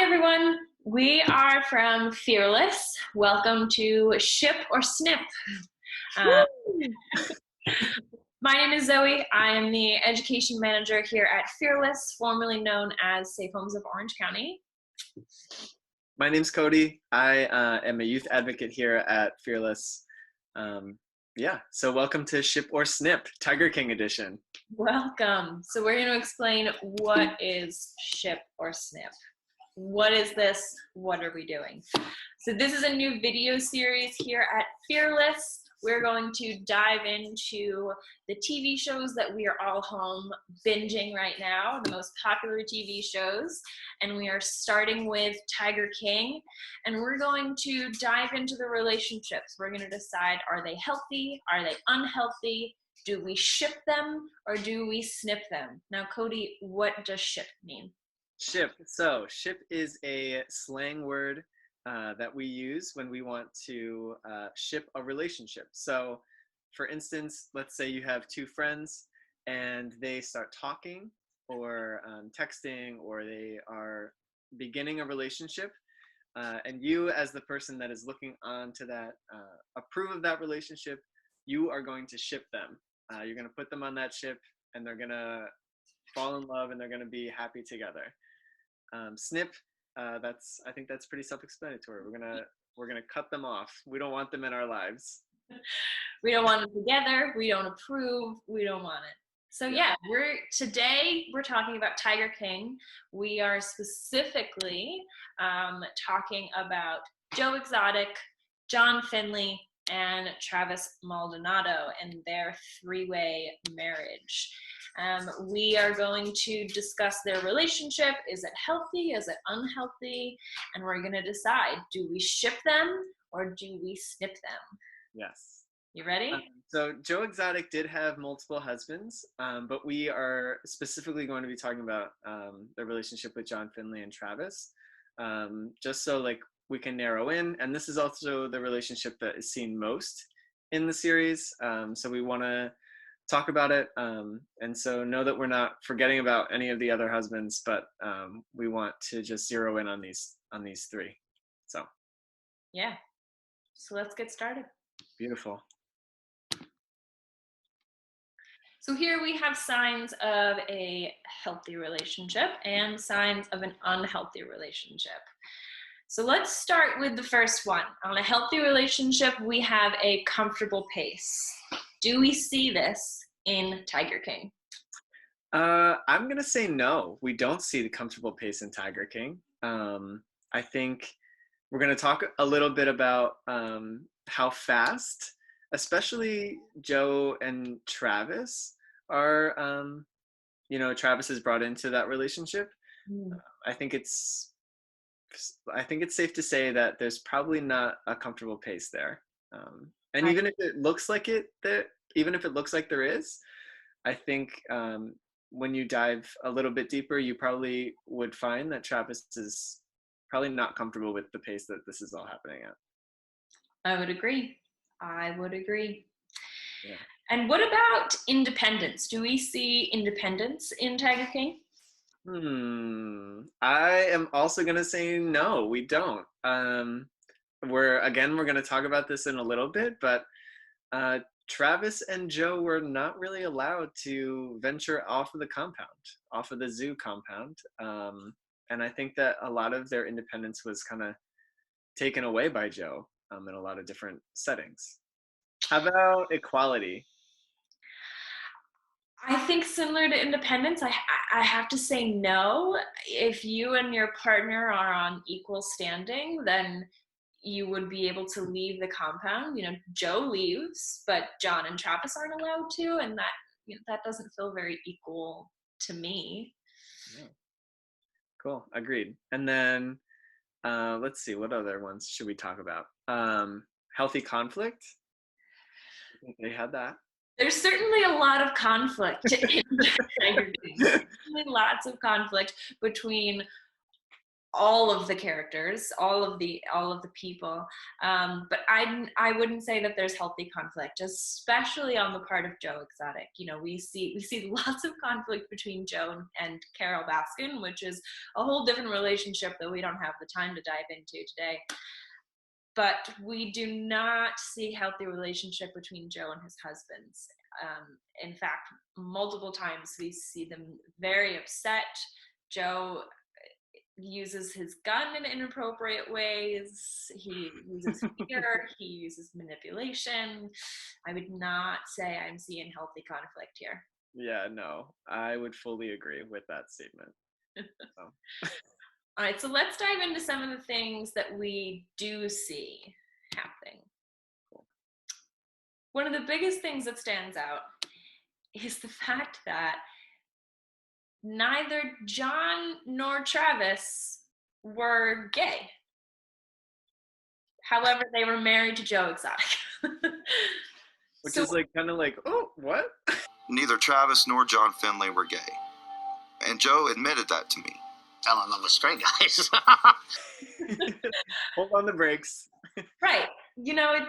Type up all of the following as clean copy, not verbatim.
everyone. We are from Fearless. Welcome to Ship or Snip. My name is Zoe. I am the education manager here at Fearless, formerly known as Safe Homes of Orange County. My name's Cody. I am a youth advocate here at Fearless. So welcome to Ship or Snip, Tiger King edition. Welcome. So we're going to explain what is Ship or Snip. What is this? What are we doing? So this is a new video series here at Fearless. We're going to dive into the TV shows that we are all home binging right now, the most popular TV shows. And we are starting with Tiger King. And we're going to dive into the relationships. We're going to decide, are they healthy? Are they unhealthy? Do we ship them or do we snip them? Now, Cody, what does ship mean? Ship. So ship is a slang word that we use when we want to ship a relationship. So for instance, let's say you have two friends and they start talking or texting, or they are beginning a relationship, and you, as the person that is looking on to that, approve of that relationship, you are going to ship them. You're going to put them on that ship and they're going to fall in love and they're going to be happy together. Snip, I think that's pretty self-explanatory. We're gonna cut them off. We don't want them in our lives. We don't want them together. We don't approve. We don't want it. So today we're talking about Tiger King. We are specifically talking about Joe Exotic, John Finley, and Travis Maldonado and their three-way marriage. We are going to discuss their relationship. Is it healthy? Is it unhealthy? And we're going to decide, do we ship them or do we snip them? Yes. You ready? So Joe Exotic did have multiple husbands, but we are specifically going to be talking about the relationship with John Finley and Travis, just so we can narrow in. And this is also the relationship that is seen most in the series. So we want to talk about it, and so know that we're not forgetting about any of the other husbands, but we want to just zero in on these three. So let's get started. Beautiful. So here we have signs of a healthy relationship and signs of an unhealthy relationship. So let's start with the first one. On a healthy relationship, we have a comfortable pace. Do we see this in Tiger King? I'm going to say no. We don't see the comfortable pace in Tiger King. I think we're going to talk a little bit about how fast, especially Joe and Travis are, Travis is brought into that relationship. I think it's safe to say that there's probably not a comfortable pace there. And even if it looks like there is, I think when you dive a little bit deeper, you probably would find that Travis is probably not comfortable with the pace that this is all happening at. I would agree. Yeah. And what about independence? Do we see independence in Tiger King? I am also going to say no, we don't. We're going to talk about this in a little bit, but Travis and Joe were not really allowed to venture off of the compound, off of the zoo compound. And I think that a lot of their independence was kind of taken away by Joe in a lot of different settings. How about equality? I think similar to independence, I have to say no. If you and your partner are on equal standing, then you would be able to leave the compound. Joe leaves, but John and Travis aren't allowed to, and that doesn't feel very equal to me. Yeah. Cool, agreed. And then let's see, what other ones should we talk about? Healthy conflict. I think they had that. There's certainly a lot of conflict in Tiger King. Certainly lots of conflict between all of the characters, all of the people, but I wouldn't say that there's healthy conflict, especially on the part of Joe Exotic. You know, we see lots of conflict between Joe and Carol Baskin, which is a whole different relationship that we don't have the time to dive into today. But we do not see healthy relationship between Joe and his husbands. In fact, multiple times we see them very upset. Joe uses his gun in inappropriate ways. He uses fear. He uses manipulation. I would not say I'm seeing healthy conflict here. Yeah, no, I would fully agree with that statement. So. All right, so let's dive into some of the things that we do see happening. Cool. One of the biggest things that stands out is the fact that neither John nor Travis were gay. However, they were married to Joe Exotic. Which is like kind of like, oh, what? Neither Travis nor John Finlay were gay. And Joe admitted that to me. Telling them the straight guys. Hold on the brakes. Right. You know,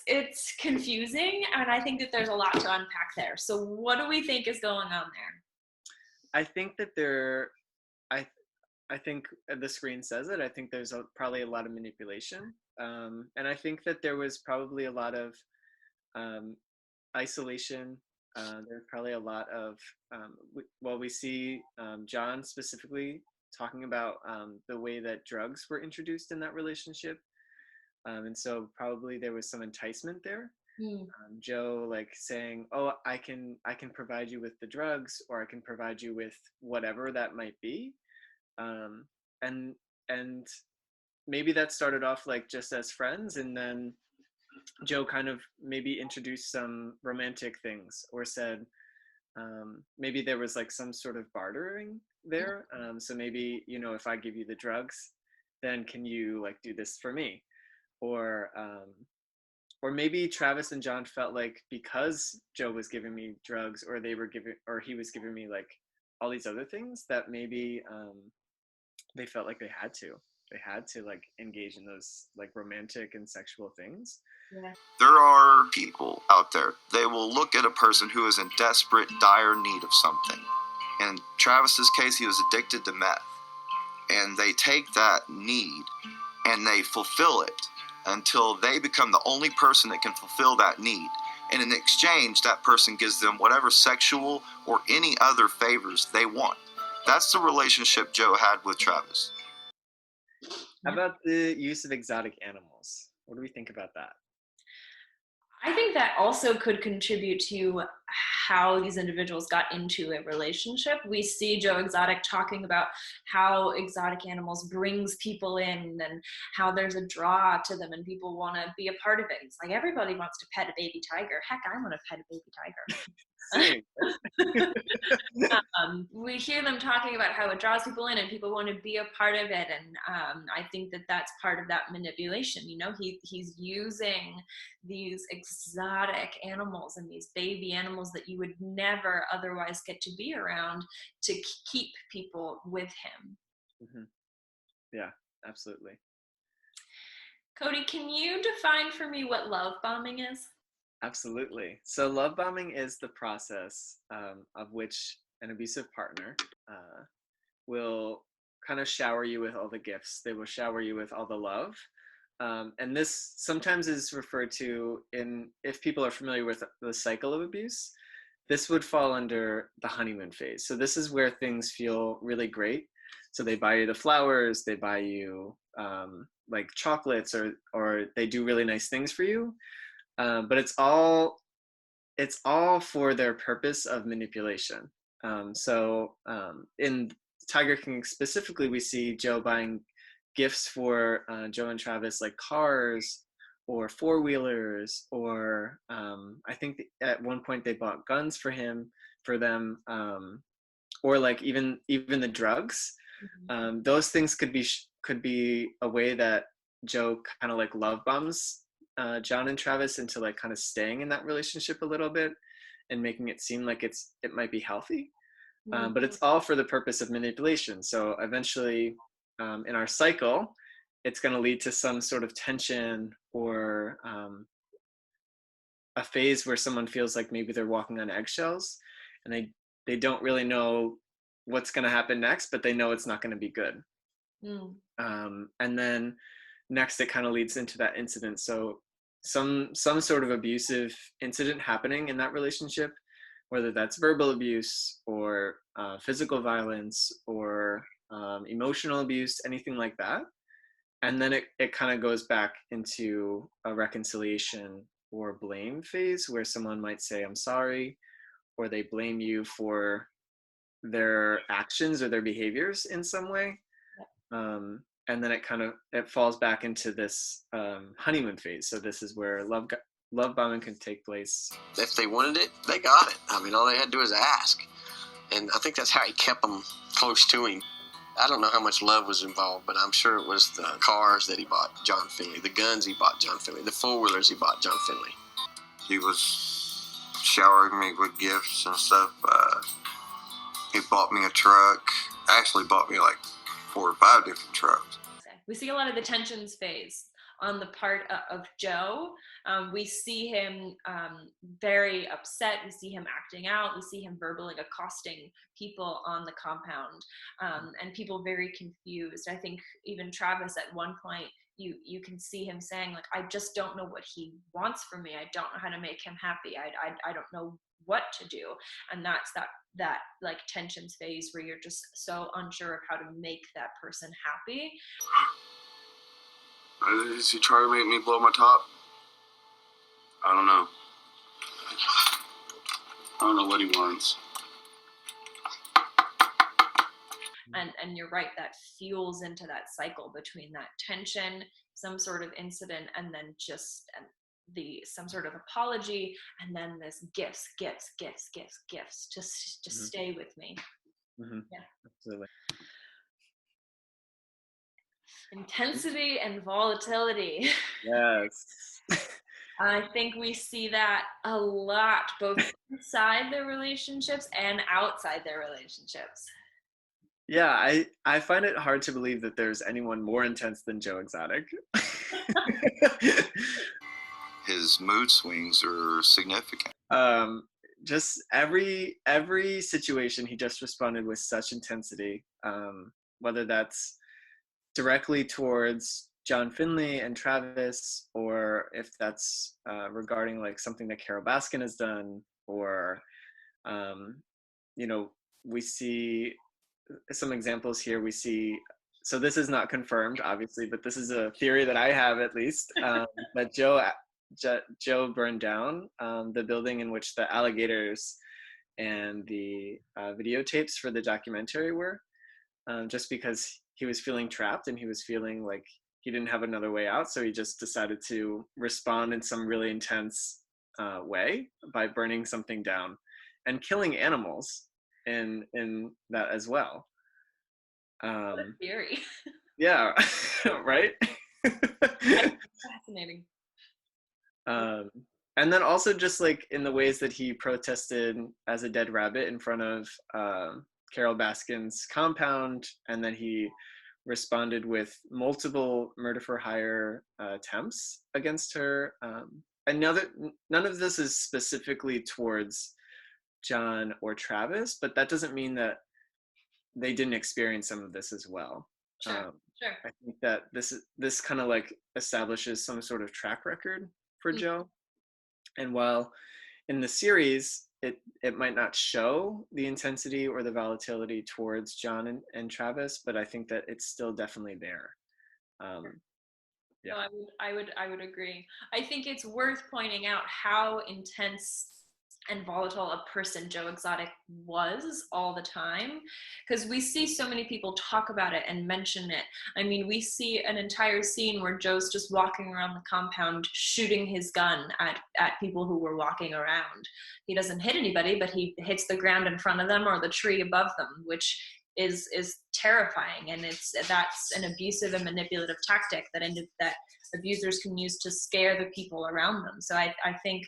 it's confusing, and I think that there's a lot to unpack there. So what do we think is going on there? I think that I think the screen says it. I think there's probably a lot of manipulation. And I think that there was probably a lot of isolation. There's probably a lot of, we see John specifically talking about the way that drugs were introduced in that relationship. And so probably there was some enticement there. Joe like saying, oh, I can provide you with the drugs, or I can provide you with whatever that might be. And maybe that started off like just as friends, and then Joe kind of maybe introduced some romantic things, or said maybe there was like some sort of bartering there. So maybe, you know, if I give you the drugs, then can you like do this for me? Or maybe Travis and John felt like because Joe was giving me drugs, or he was giving me like all these other things, that maybe they felt like they had to like engage in those like romantic and sexual things. Yeah. There are people out there, they will look at a person who is in desperate, dire need of something. In Travis's case, he was addicted to meth. And they take that need and they fulfill it until they become the only person that can fulfill that need. And in exchange, that person gives them whatever sexual or any other favors they want. That's the relationship Joe had with Travis. How about the use of exotic animals? What do we think about that? I think that also could contribute to how these individuals got into a relationship. We see Joe Exotic talking about how exotic animals brings people in, and how there's a draw to them and people want to be a part of it. It's like everybody wants to pet a baby tiger. Heck, I want to pet a baby tiger. We hear them talking about how it draws people in and people want to be a part of it, and I think that that's part of that manipulation. You know, he's using these exotic animals and these baby animals that you would never otherwise get to be around to keep people with him. Mm-hmm. Yeah, absolutely. Cody, can you define for me what love bombing is? Absolutely. So love bombing is the process of which an abusive partner will kind of shower you with all the gifts. They will shower you with all the love. And this sometimes is referred to if people are familiar with the cycle of abuse, this would fall under the honeymoon phase. So this is where things feel really great. So they buy you the flowers, they buy you like chocolates, or they do really nice things for you. But it's all for their purpose of manipulation. So in Tiger King specifically, we see Joe buying gifts for Joe and Travis, like cars or four-wheelers, or I think at one point they bought guns for them, or like even the drugs. Mm-hmm. Those things could be a way that Joe kind of like love bombs John and Travis into like kind of staying in that relationship a little bit and making it seem like it might be healthy. But it's all for the purpose of manipulation. So eventually in our cycle, it's going to lead to some sort of tension or a phase where someone feels like maybe they're walking on eggshells, and they don't really know what's going to happen next, but they know it's not going to be good. And then next it kind of leads into that incident. So some sort of abusive incident happening in that relationship, whether that's verbal abuse or physical violence or emotional abuse, anything like that. And then it kind of goes back into a reconciliation or blame phase where someone might say, I'm sorry, or they blame you for their actions or their behaviors in some way. And then it falls back into this honeymoon phase. So this is where love bombing can take place. If they wanted it, they got it. I mean, all they had to do was ask. And I think that's how he kept them close to him. I don't know how much love was involved, but I'm sure it was the cars that he bought John Finley, the guns he bought John Finley, the four-wheelers he bought John Finley. He was showering me with gifts and stuff. He bought me a truck. Actually bought me like 4 or 5 different trucks. We see a lot of the tensions phase on the part of Joe. We see him very upset. We see him acting out. We see him verbally accosting people on the compound, and people very confused. I think even Travis at one point, you can see him saying, like, I just don't know what he wants from me. I don't know how to make him happy. I don't know what to do. And that's that like tensions phase where you're just so unsure of how to make that person happy. Is he trying to make me blow my top? I don't know. I don't know what he wants. And you're right, that fuels into that cycle between that tension, some sort of incident, and then just some sort of apology, and then this gifts. Just stay with me. Mm-hmm. Yeah, absolutely. Intensity and volatility. Yes. I think we see that a lot, both inside their relationships and outside their relationships. Yeah, I find it hard to believe that there's anyone more intense than Joe Exotic. His mood swings are significant. Just every situation he just responded with such intensity, whether that's directly towards John Finley and Travis, or if that's regarding like something that Carol Baskin has done, or we see some examples here. We see, so this is not confirmed obviously, but this is a theory that I have at least, that Joe burned down the building in which the alligators and the videotapes for the documentary were, just because he was feeling trapped and he was feeling like he didn't have another way out. So he just decided to respond in some really intense way by burning something down and killing animals in that as well. What a theory. Yeah, right? Fascinating. And then also just like in the ways that he protested as a dead rabbit in front of Carol Baskin's compound, and then he responded with multiple murder for hire attempts against her. And none of this is specifically towards John or Travis, but that doesn't mean that they didn't experience some of this as well. Sure. I think that this kind of like establishes some sort of track record for Joe. And while in the series, it might not show the intensity or the volatility towards John and Travis, but I think that it's still definitely there. Yeah. No, I would agree. I think it's worth pointing out how intense and volatile a person Joe Exotic was all the time, because we see so many people talk about it and mention it. I mean, we see an entire scene where Joe's just walking around the compound shooting his gun at people who were walking around. He doesn't hit anybody, but he hits the ground in front of them or the tree above them, which is terrifying. And that's an abusive and manipulative tactic that abusers can use to scare the people around them. So I think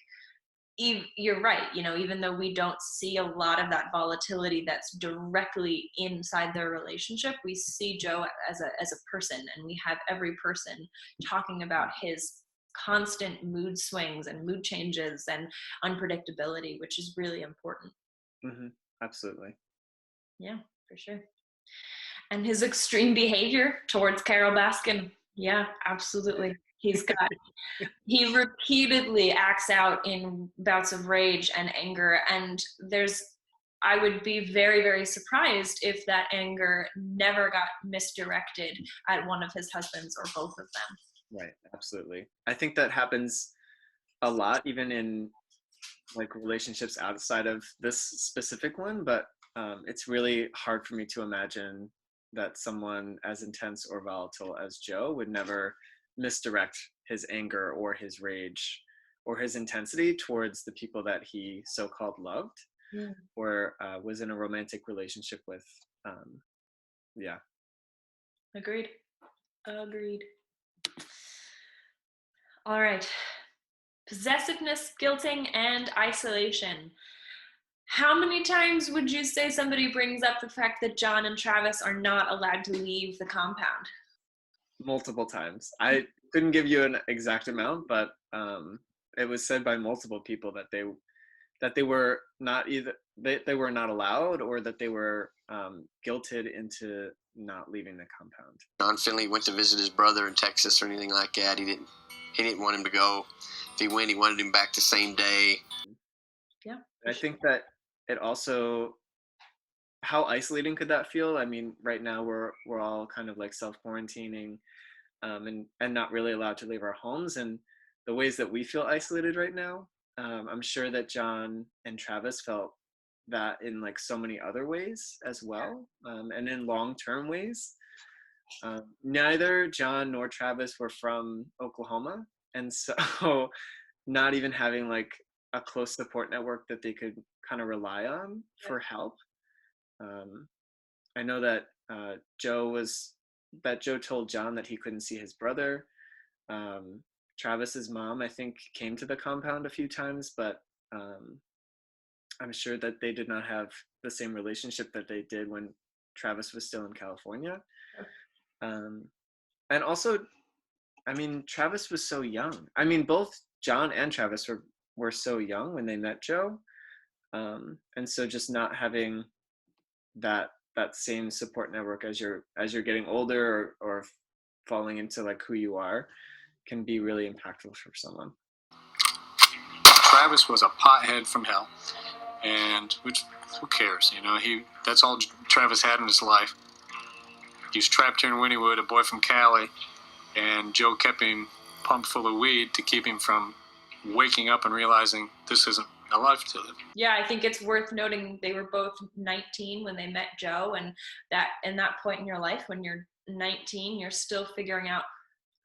you're right, even though we don't see a lot of that volatility that's directly inside their relationship, we see Joe as a person, and we have every person talking about his constant mood swings and mood changes and unpredictability, which is really important. Mm-hmm. Absolutely. Yeah, for sure. And his extreme behavior towards Carol Baskin. Yeah, absolutely. He repeatedly acts out in bouts of rage and anger, and I would be very, very surprised if that anger never got misdirected at one of his husbands or both of them. Right, absolutely. I think that happens a lot, even in like relationships outside of this specific one, but it's really hard for me to imagine that someone as intense or volatile as Joe would never misdirect his anger or his rage or his intensity towards the people that he so-called loved or was in a romantic relationship with. Yeah. Agreed. All right. Possessiveness, guilting, and isolation. How many times would you say somebody brings up the fact that John and Travis are not allowed to leave the compound? Multiple times. I couldn't give you an exact amount, but it was said by multiple people that they were not either they were not allowed, or that they were guilted into not leaving the compound. John Finley went to visit his brother in Texas or anything like that. He didn't want him to go. If he went, he wanted him back the same day. Yeah. I think that it also, how isolating could that feel? I mean, right now we're all kind of like self-quarantining and not really allowed to leave our homes, and the ways that we feel isolated right now, I'm sure that John and Travis felt that in like so many other ways as well, and in long-term ways. Neither John nor Travis were from Oklahoma, and so not even having like a close support network that they could kind of rely on for help. I know that Joe told John that he couldn't see his brother. Travis's mom, I think, came to the compound a few times, but I'm sure that they did not have the same relationship that they did when Travis was still in California. And also, I mean, Travis was so young. I mean, both John and Travis were so young when they met Joe. And so just not having that same support network as you're getting older or falling into like who you are can be really impactful for someone. Travis was a pothead from hell, and who cares? That's all Travis had in his life. He was trapped here in Wynnewood, a boy from Cali, and Joe kept him pumped full of weed to keep him from waking up and realizing this isn't a life to live. Yeah, I think it's worth noting they were both 19 when they met Joe, and that in that point in your life, when you're 19, you're still figuring out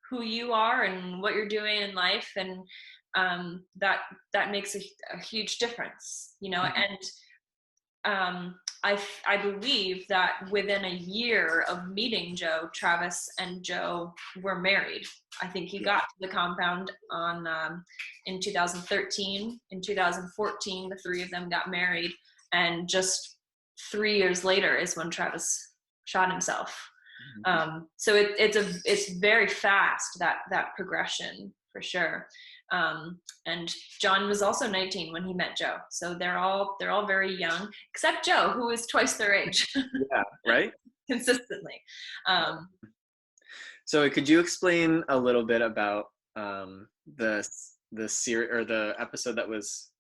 who you are and what you're doing in life, and that makes a huge difference, and I believe that within a year of meeting Joe, Travis and Joe were married. I think he got to the compound in 2013. In 2014, the three of them got married, and just 3 years later is when Travis shot himself. So it's very fast, that progression, for sure. And John was also 19 when he met Joe, so they're all very young, except Joe, who is twice their age. Yeah, right. Consistently. So could you explain a little bit about the series or the episode that was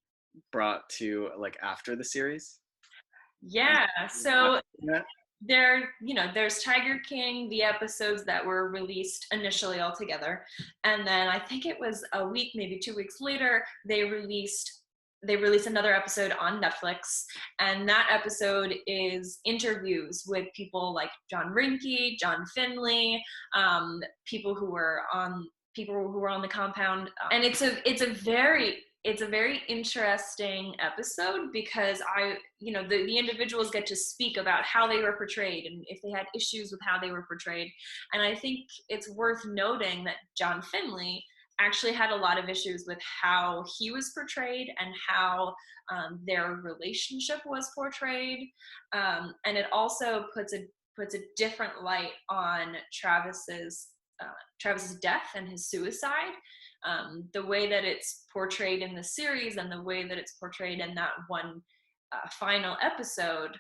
brought to like after the series? Yeah. So there's Tiger King, the episodes that were released initially all together, and then I think it was a week, maybe 2 weeks later, they released another episode on Netflix, and that episode is interviews with people like John Rinke, John Finley, people who were on the compound, and it's a very interesting episode because the individuals get to speak about how they were portrayed and if they had issues with how they were portrayed. And I think it's worth noting that John Finley actually had a lot of issues with how he was portrayed and how their relationship was portrayed, and it also puts a different light on Travis's death and his suicide. The way that it's portrayed in the series and the way that it's portrayed in that one final episode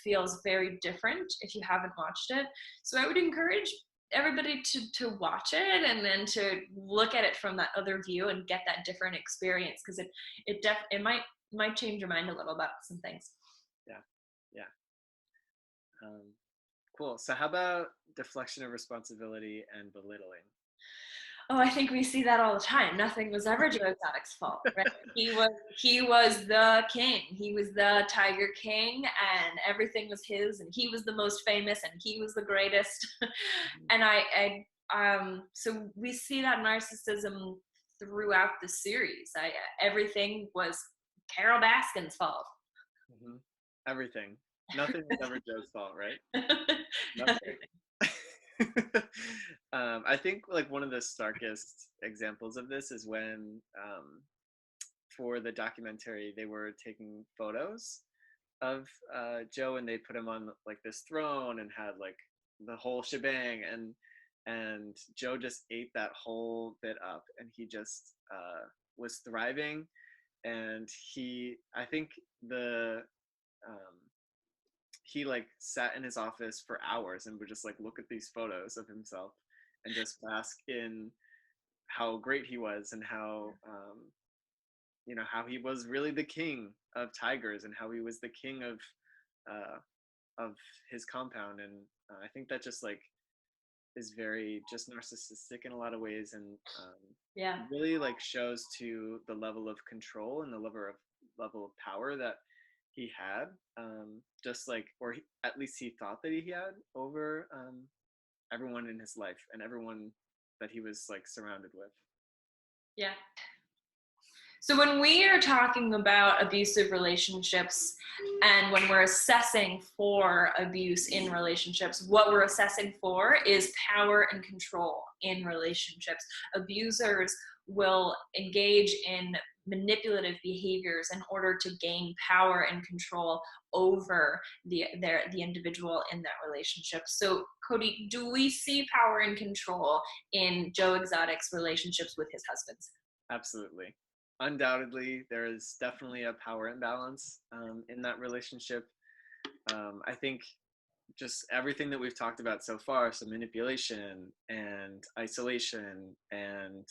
feels very different if you haven't watched it. So I would encourage everybody to watch it and then to look at it from that other view and get that different experience, because it might change your mind a little about some things. Yeah. Cool. So how about deflection of responsibility and belittling? Oh, I think we see that all the time. Nothing was ever Joe Exotic's fault, right? He was the king. He was the Tiger King, and everything was his, and he was the most famous, and he was the greatest. And so we see that narcissism throughout the series. Everything was Carol Baskin's fault. Mm-hmm. Everything. Nothing was ever Joe's fault, right? Nothing. I think like one of the starkest examples of this is when for the documentary they were taking photos of Joe, and they put him on like this throne and had like the whole shebang, and Joe just ate that whole bit up, and he just was thriving. And I think he like sat in his office for hours and would just like look at these photos of himself and just bask in how great he was, and how how he was really the king of tigers, and how he was the king of his compound. And I think that just like is very just narcissistic in a lot of ways, and really like shows to the level of control and the level of power that he had, at least he thought that he had over everyone in his life and everyone that he was like surrounded with. Yeah. So when we are talking about abusive relationships and when we're assessing for abuse in relationships, what we're assessing for is power and control in relationships. Abusers will engage in manipulative behaviors in order to gain power and control over the individual in that relationship. So Cody, do we see power and control in Joe Exotic's relationships with his husbands? Absolutely. Undoubtedly, there is definitely a power imbalance in that relationship. I think just everything that we've talked about so far, so manipulation and isolation and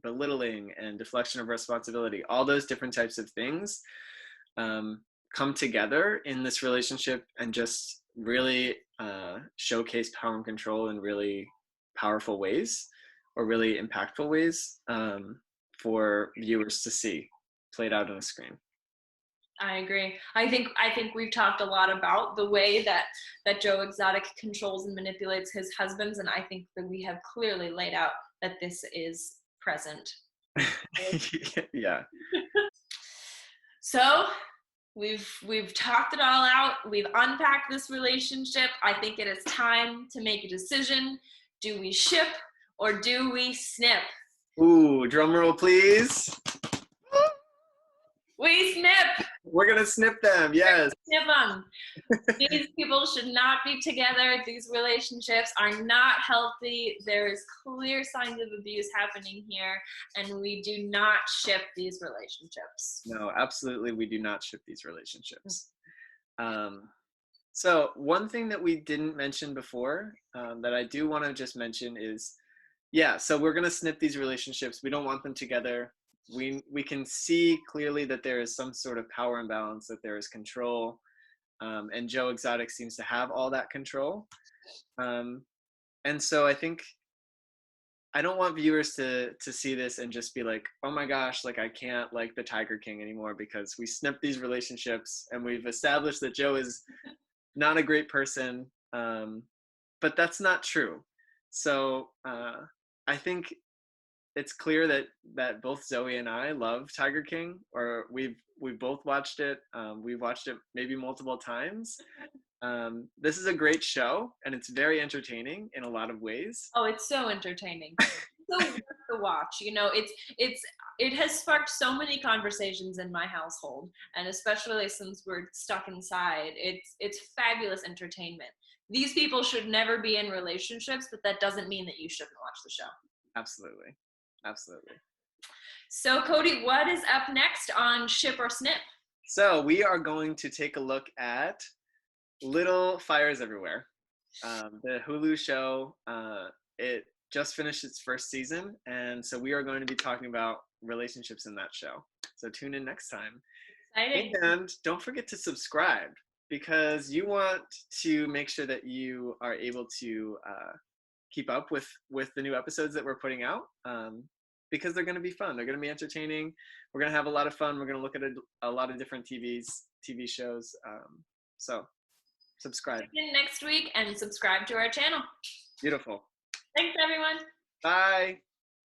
belittling and deflection of responsibility, all those different types of things come together in this relationship and just really showcase power and control in really powerful ways, or really impactful ways, for viewers to see played out on a screen. I agree. I think we've talked a lot about the way that Joe Exotic controls and manipulates his husbands, and I think that we have clearly laid out that this is present. Yeah. So we've talked it all out. We've unpacked this relationship. I think it is time to make a decision. Do we ship or do we snip? Ooh, drum roll, please. We snip. We're gonna snip them. Yes. Snip them. These people should not be together. These relationships are not healthy. There is clear signs of abuse happening here, and we do not ship these relationships. No, absolutely, we do not ship these relationships. So one thing that we didn't mention before, that I do want to just mention is, so we're gonna snip these relationships. We don't want them together. We can see clearly that there is some sort of power imbalance, that there is control, and Joe Exotic seems to have all that control. And so I think I don't want viewers to see this and just be like, oh my gosh, like I can't like the Tiger King anymore because we snipped these relationships and we've established that Joe is not a great person. But that's not true. So I think it's clear that both Zoe and I love Tiger King, or we've both watched it. We've watched it maybe multiple times. This is a great show, and it's very entertaining in a lot of ways. Oh, it's so entertaining. so worth the watch. You know, it has sparked so many conversations in my household, and especially since we're stuck inside, it's fabulous entertainment. These people should never be in relationships, but that doesn't mean that you shouldn't watch the show. Absolutely. Absolutely. So Cody, what is up next on Ship or Snip? So we are going to take a look at Little Fires Everywhere. The Hulu show, it just finished its first season, and so we are going to be talking about relationships in that show. So tune in next time. Exciting. And don't forget to subscribe, because you want to make sure that you are able to keep up with the new episodes that we're putting out, because they're going to be fun. They're going to be entertaining. We're going to have a lot of fun. We're going to look at a lot of different TV shows. So subscribe. Tune in next week and subscribe to our channel. Beautiful. Thanks, everyone. Bye.